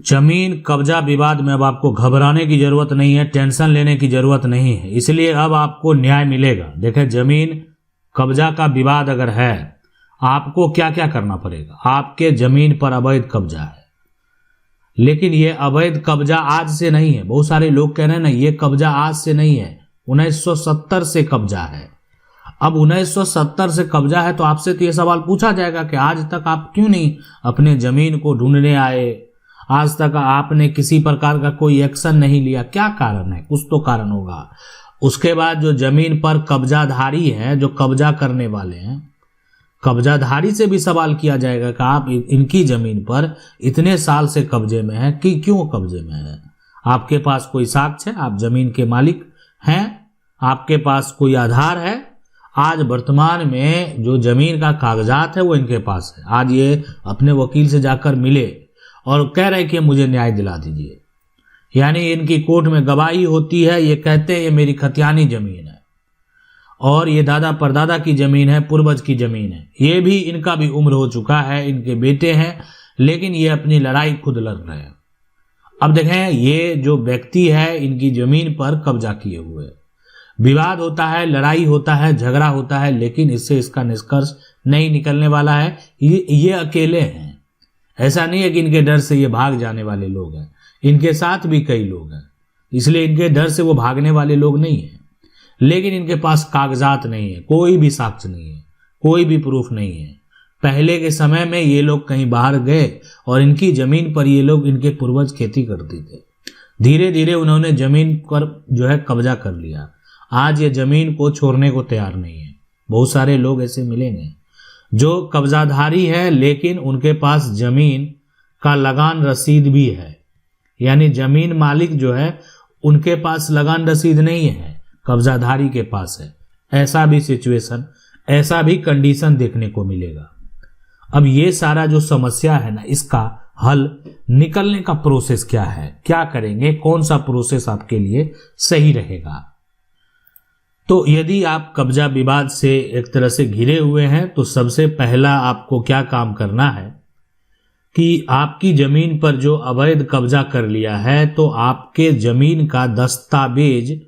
जमीन कब्जा विवाद में अब आपको घबराने की जरूरत नहीं है, टेंशन लेने की जरूरत नहीं है, इसलिए अब आपको न्याय मिलेगा। देखें, जमीन कब्जा का विवाद अगर है, आपको क्या क्या करना पड़ेगा। आपके जमीन पर अवैध कब्जा है, लेकिन ये अवैध कब्जा आज से नहीं है। बहुत सारे लोग कह रहे हैं ना, ये कब्जा आज से नहीं है, 1970 से कब्जा है। अब 1970 से कब्जा है तो आपसे तो ये सवाल पूछा जाएगा कि आज तक आप क्यों नहीं अपने जमीन को ढूंढने आए, आज तक आपने किसी प्रकार का कोई एक्शन नहीं लिया, क्या कारण है? कुछ तो कारण होगा। उसके बाद जो जमीन पर कब्जाधारी है, जो कब्जा करने वाले हैं, कब्जाधारी से भी सवाल किया जाएगा कि आप इनकी जमीन पर इतने साल से कब्जे में है कि क्यों कब्जे में है? आपके पास कोई साक्ष्य है? आप जमीन के मालिक हैं? आपके पास कोई आधार है? आज वर्तमान में जो जमीन का कागजात है वो इनके पास है। आज ये अपने वकील से जाकर मिले और कह रहे कि मुझे न्याय दिला दीजिए, यानी इनकी कोर्ट में गवाही होती है, ये कहते हैं ये मेरी खतियानी जमीन है और ये दादा परदादा की जमीन है, पूर्वज की जमीन है। ये भी इनका भी उम्र हो चुका है, इनके बेटे हैं, लेकिन ये अपनी लड़ाई खुद लड़ रहे हैं। अब देखें, ये जो व्यक्ति है इनकी जमीन पर कब्जा किए हुए, विवाद होता है, लड़ाई होता है, झगड़ा होता है, लेकिन इससे इसका निष्कर्ष नहीं निकलने वाला है। ये अकेले हैं, ऐसा नहीं है कि इनके डर से ये भाग जाने वाले लोग हैं, इनके साथ भी कई लोग हैं, इसलिए इनके डर से वो भागने वाले लोग नहीं हैं। लेकिन इनके पास कागजात नहीं है, कोई भी साक्ष्य नहीं है, कोई भी प्रूफ नहीं है। पहले के समय में ये लोग कहीं बाहर गए और इनकी जमीन पर ये लोग, इनके पूर्वज खेती करते थे, धीरे धीरे उन्होंने जमीन पर जो है कब्जा कर लिया। आज ये जमीन को छोड़ने को तैयार नहीं है। बहुत सारे लोग ऐसे मिलेंगे जो कब्जाधारी है, लेकिन उनके पास जमीन का लगान रसीद भी है, यानी जमीन मालिक जो है उनके पास लगान रसीद नहीं है, कब्जाधारी के पास है। ऐसा भी सिचुएशन, ऐसा भी कंडीशन देखने को मिलेगा। अब ये सारा जो समस्या है ना, इसका हल निकलने का प्रोसेस क्या है, क्या करेंगे, कौन सा प्रोसेस आपके लिए सही रहेगा? तो यदि आप कब्जा विवाद से एक तरह से घिरे हुए हैं, तो सबसे पहला आपको क्या काम करना है कि आपकी जमीन पर जो अवैध कब्जा कर लिया है, तो आपके जमीन का दस्तावेज,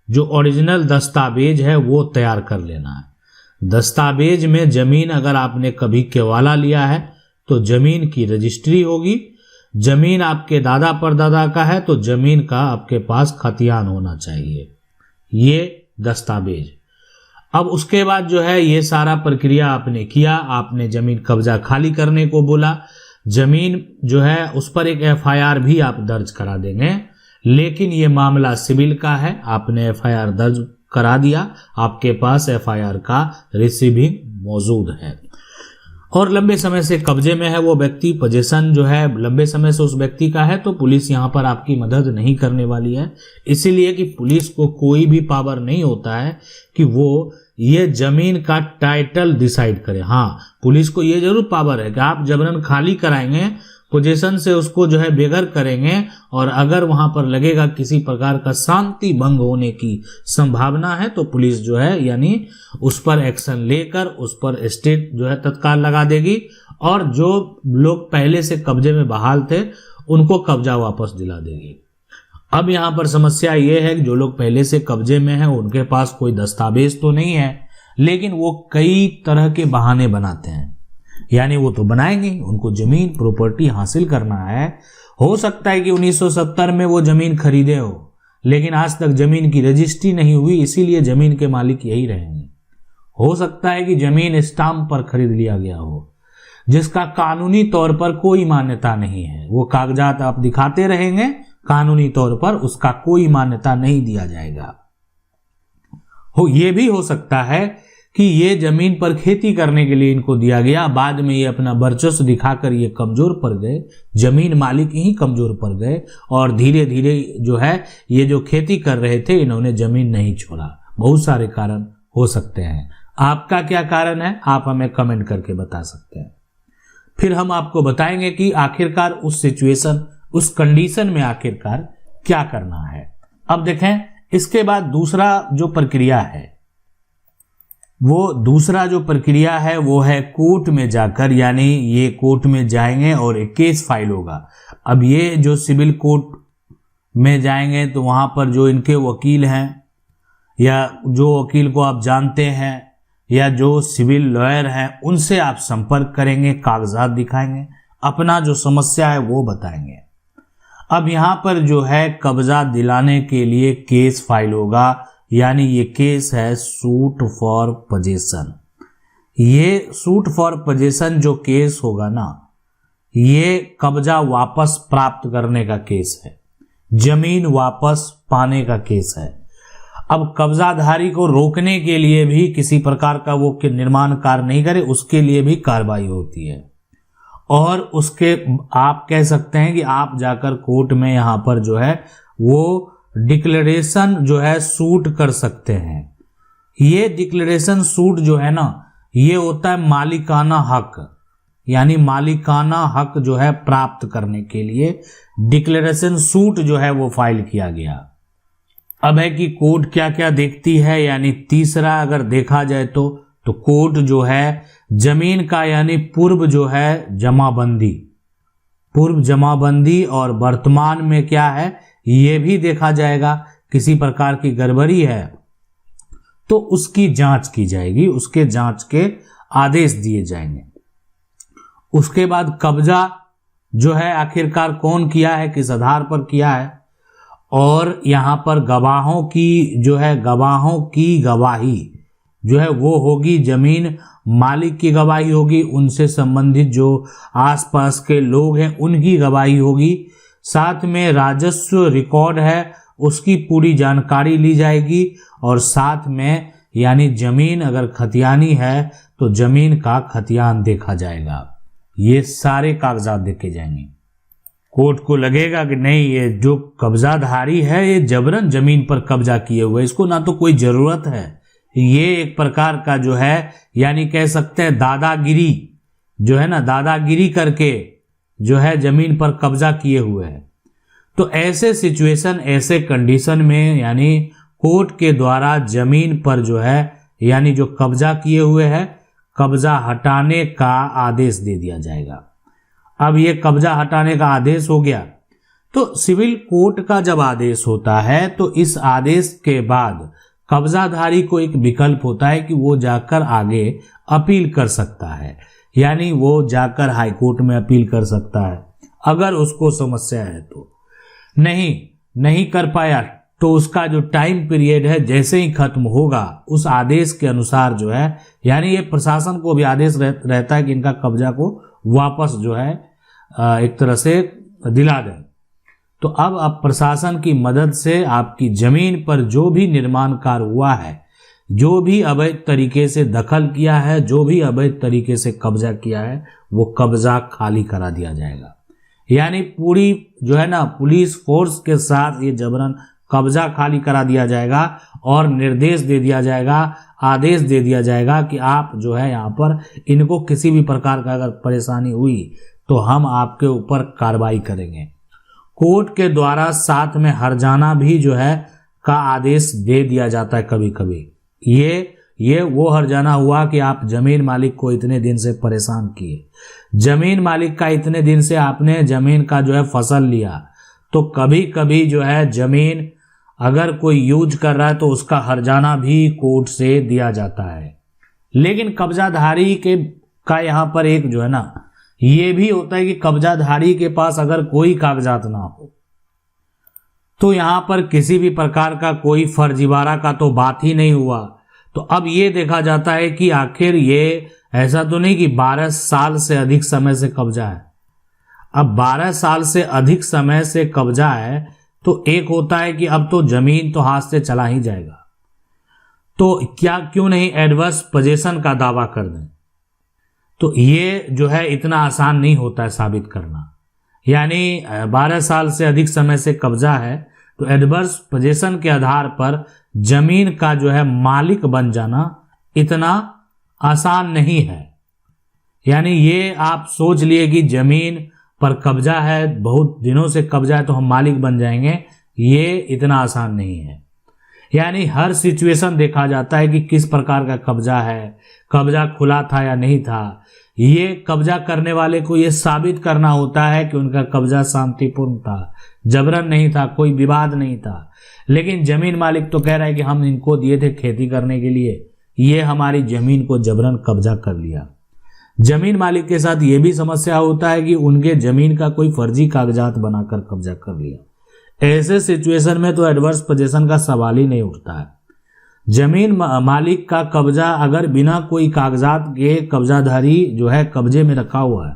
जो ओरिजिनल दस्तावेज है, वो तैयार कर लेना है। दस्तावेज में जमीन अगर आपने कभी केवाला लिया है तो जमीन की रजिस्ट्री होगी, जमीन आपके दादा परदादा का है तो जमीन का आपके पास खतियान होना चाहिए, ये दस्तावेज। अब उसके बाद जो है ये सारा प्रक्रिया आपने किया, आपने जमीन कब्जा खाली करने को बोला, जमीन जो है उस पर एक एफआईआर भी आप दर्ज करा देंगे, लेकिन ये मामला सिविल का है, आपने एफआईआर दर्ज करा दिया, आपके पास एफआईआर का रिसीविंग मौजूद है और लंबे समय से कब्जे में है वो व्यक्ति, पोजीशन जो है लंबे समय से उस व्यक्ति का है, तो पुलिस यहाँ पर आपकी मदद नहीं करने वाली है। इसीलिए कि पुलिस को कोई भी पावर नहीं होता है कि वो ये जमीन का टाइटल डिसाइड करे। हाँ, पुलिस को ये जरूर पावर है कि आप जबरन खाली कराएंगे, पोजीशन से उसको जो है बेघर करेंगे, और अगर वहां पर लगेगा किसी प्रकार का शांति भंग होने की संभावना है तो पुलिस जो है यानी उस पर एक्शन लेकर उस पर स्टेट जो है तत्काल लगा देगी, और जो लोग पहले से कब्जे में बहाल थे उनको कब्जा वापस दिला देगी। अब यहाँ पर समस्या ये है कि जो लोग पहले से कब्जे में हैं उनके पास कोई दस्तावेज तो नहीं है, लेकिन वो कई तरह के बहाने बनाते हैं, यानी वो तो बनाएंगे, उनको जमीन प्रॉपर्टी हासिल करना है। हो सकता है कि 1970 में वो जमीन खरीदे हो, लेकिन आज तक जमीन की रजिस्ट्री नहीं हुई, इसीलिए जमीन के मालिक यही रहेंगे। हो सकता है कि जमीन स्टाम्प पर खरीद लिया गया हो, जिसका कानूनी तौर पर कोई मान्यता नहीं है, वो कागजात आप दिखाते रहेंगे, कानूनी तौर पर उसका कोई मान्यता नहीं दिया जाएगा। ये भी हो सकता है कि ये जमीन पर खेती करने के लिए इनको दिया गया, बाद में ये अपना वर्चस्व दिखाकर ये कमजोर पड़ गए, जमीन मालिक ही कमजोर पड़ गए, और धीरे धीरे जो है ये जो खेती कर रहे थे इन्होंने जमीन नहीं छोड़ा। बहुत सारे कारण हो सकते हैं। आपका क्या कारण है आप हमें कमेंट करके बता सकते हैं, फिर हम आपको बताएंगे कि आखिरकार उस सिचुएशन, उस कंडीशन में आखिरकार क्या करना है। अब देखें, इसके बाद दूसरा जो प्रक्रिया है वो दूसरा जो प्रक्रिया है वो है कोर्ट में जाकर, यानी ये कोर्ट में जाएंगे और एक केस फाइल होगा। अब ये जो सिविल कोर्ट में जाएंगे तो वहाँ पर जो इनके वकील हैं या जो वकील को आप जानते हैं या जो सिविल लॉयर हैं उनसे आप संपर्क करेंगे, कागजात दिखाएंगे, अपना जो समस्या है वो बताएंगे। अब यहाँ पर जो है कब्जा दिलाने के लिए केस फाइल होगा, यानी ये केस है सूट फॉर पोजेशन। ये सूट फॉर पोजेशन जो केस होगा ना, ये कब्जा वापस प्राप्त करने का केस है, जमीन वापस पाने का केस है। अब कब्जाधारी को रोकने के लिए भी किसी प्रकार का वो निर्माण कार्य नहीं करे, उसके लिए भी कार्रवाई होती है। और उसके आप कह सकते हैं कि आप जाकर कोर्ट में यहाँ पर जो है वो डिक्लेरेशन जो है सूट कर सकते हैं। ये डिक्लेरेशन सूट जो है ना, ये होता है मालिकाना हक, यानी मालिकाना हक जो है प्राप्त करने के लिए डिक्लेरेशन सूट जो है वो फाइल किया गया। अब है कि कोर्ट क्या क्या देखती है, यानी तीसरा अगर देखा जाए तो कोर्ट जो है जमीन का यानी पूर्व जो है जमाबंदी, पूर्व जमाबंदी और वर्तमान में क्या है ये भी देखा जाएगा। किसी प्रकार की गड़बड़ी है तो उसकी जांच की जाएगी, उसके जांच के आदेश दिए जाएंगे। उसके बाद कब्जा जो है आखिरकार कौन किया है, किस आधार पर किया है, और यहाँ पर गवाहों की जो है गवाहों की गवाही जो है वो होगी, जमीन मालिक की गवाही होगी, उनसे संबंधित जो आसपास के लोग हैं उनकी गवाही होगी, साथ में राजस्व रिकॉर्ड है उसकी पूरी जानकारी ली जाएगी, और साथ में यानी जमीन अगर खतियानी है तो जमीन का खतियान देखा जाएगा। ये सारे कागजात देखे जाएंगे। कोर्ट को लगेगा कि नहीं ये जो कब्जाधारी है ये जबरन जमीन पर कब्जा किए हुए, इसको ना तो कोई जरूरत है, ये एक प्रकार का जो है यानी कह सकते हैं दादागिरी जो है ना, दादागिरी करके जो है जमीन पर कब्जा किए हुए हैं। तो ऐसे सिचुएशन, ऐसे कंडीशन में यानी कोर्ट के द्वारा जमीन पर जो है यानी जो कब्जा किए हुए है कब्जा हटाने का आदेश दे दिया जाएगा। अब ये कब्जा हटाने का आदेश हो गया, तो सिविल कोर्ट का जब आदेश होता है तो इस आदेश के बाद कब्जाधारी को एक विकल्प होता है कि वो जाकर आगे अपील कर सकता है, यानी वो जाकर हाई कोर्ट में अपील कर सकता है अगर उसको समस्या है। तो नहीं कर पाया तो उसका जो टाइम पीरियड है जैसे ही खत्म होगा उस आदेश के अनुसार जो है यानी ये प्रशासन को भी आदेश रहता है कि इनका कब्जा को वापस जो है एक तरह से दिला दें। तो अब प्रशासन की मदद से आपकी जमीन पर जो भी निर्माण कार्य हुआ है, जो भी अवैध तरीके से दखल किया है, जो भी अवैध तरीके से कब्जा किया है, वो कब्जा खाली करा दिया जाएगा। यानी पूरी जो है ना पुलिस फोर्स के साथ ये जबरन कब्जा खाली करा दिया जाएगा और निर्देश दे दिया जाएगा, आदेश दे दिया जाएगा कि आप जो है यहाँ पर इनको किसी भी प्रकार का अगर परेशानी हुई तो हम आपके ऊपर कार्रवाई करेंगे। कोर्ट के द्वारा साथ में हर्जाना भी जो है का आदेश दे दिया जाता है कभी कभी। ये वो हर्जाना हुआ कि आप जमीन मालिक को इतने दिन से परेशान किए, जमीन मालिक का इतने दिन से आपने जमीन का जो है फसल लिया, तो कभी कभी जो है जमीन अगर कोई यूज कर रहा है तो उसका हर्जाना भी कोर्ट से दिया जाता है। लेकिन कब्जाधारी का यहाँ पर एक जो है ना ये भी होता है कि कब्जाधारी के पास अगर कोई कागजात ना हो तो यहाँ पर किसी भी प्रकार का कोई फर्जीवाड़ा का तो बात ही नहीं हुआ। तो अब ये देखा जाता है कि आखिर ये ऐसा तो नहीं कि 12 साल से अधिक समय से कब्जा है। अब 12 साल से अधिक समय से कब्जा है तो एक होता है कि अब तो जमीन तो हाथ से चला ही जाएगा, तो क्यों नहीं एडवर्स पोजीशन का दावा कर दें। तो ये जो है इतना आसान नहीं होता है साबित करना, यानी 12 साल से अधिक समय से कब्जा है तो एडवर्स पोजीशन के आधार पर जमीन का जो है मालिक बन जाना इतना आसान नहीं है। यानी ये आप सोच लिए कि जमीन पर कब्जा है, बहुत दिनों से कब्जा है तो हम मालिक बन जाएंगे, ये इतना आसान नहीं है। यानी हर सिचुएशन देखा जाता है कि किस प्रकार का कब्जा है, कब्जा खुला था या नहीं था। ये कब्जा करने वाले को ये साबित करना होता है कि उनका कब्जा शांतिपूर्ण था, जबरन नहीं था, कोई विवाद नहीं था। लेकिन जमीन मालिक तो कह रहा है कि हम इनको दिए थे खेती करने के लिए, ये हमारी जमीन को जबरन कब्जा कर लिया। जमीन मालिक के साथ ये भी समस्या होता है कि उनके जमीन का कोई फर्जी कागजात बनाकर कब्जा कर लिया। ऐसे सिचुएशन में तो एडवर्स पोजीशन का सवाल ही नहीं उठता है। जमीन मालिक का कब्जा अगर बिना कोई कागजात के कब्जाधारी जो है कब्जे में रखा हुआ है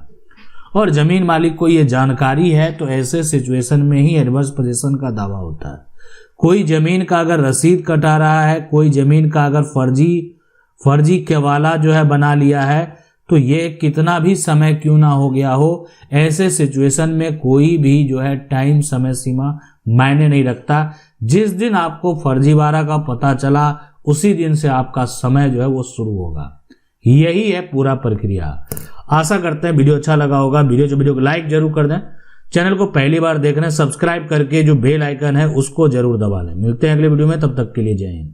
और जमीन मालिक को ये जानकारी है, तो ऐसे सिचुएशन में ही एडवर्स पोजीशन का दावा होता है। कोई जमीन का अगर रसीद कटा रहा है, कोई जमीन का अगर फर्जी केवाला जो है बना लिया है, तो ये कितना भी समय क्यों ना हो गया हो, ऐसे सिचुएशन में कोई भी जो है टाइम समय सीमा मायने नहीं रखता। जिस दिन आपको फर्जीवाड़ा का पता चला उसी दिन से आपका समय जो है वो शुरू होगा। यही है पूरा प्रक्रिया। आशा करते हैं वीडियो अच्छा लगा होगा। वीडियो को लाइक जरूर कर दें। चैनल को पहली बार देख रहे हैं, सब्सक्राइब करके जो बेल आइकन है उसको जरूर दबा लें। मिलते हैं अगले वीडियो में, तब तक के लिए जय हिंद।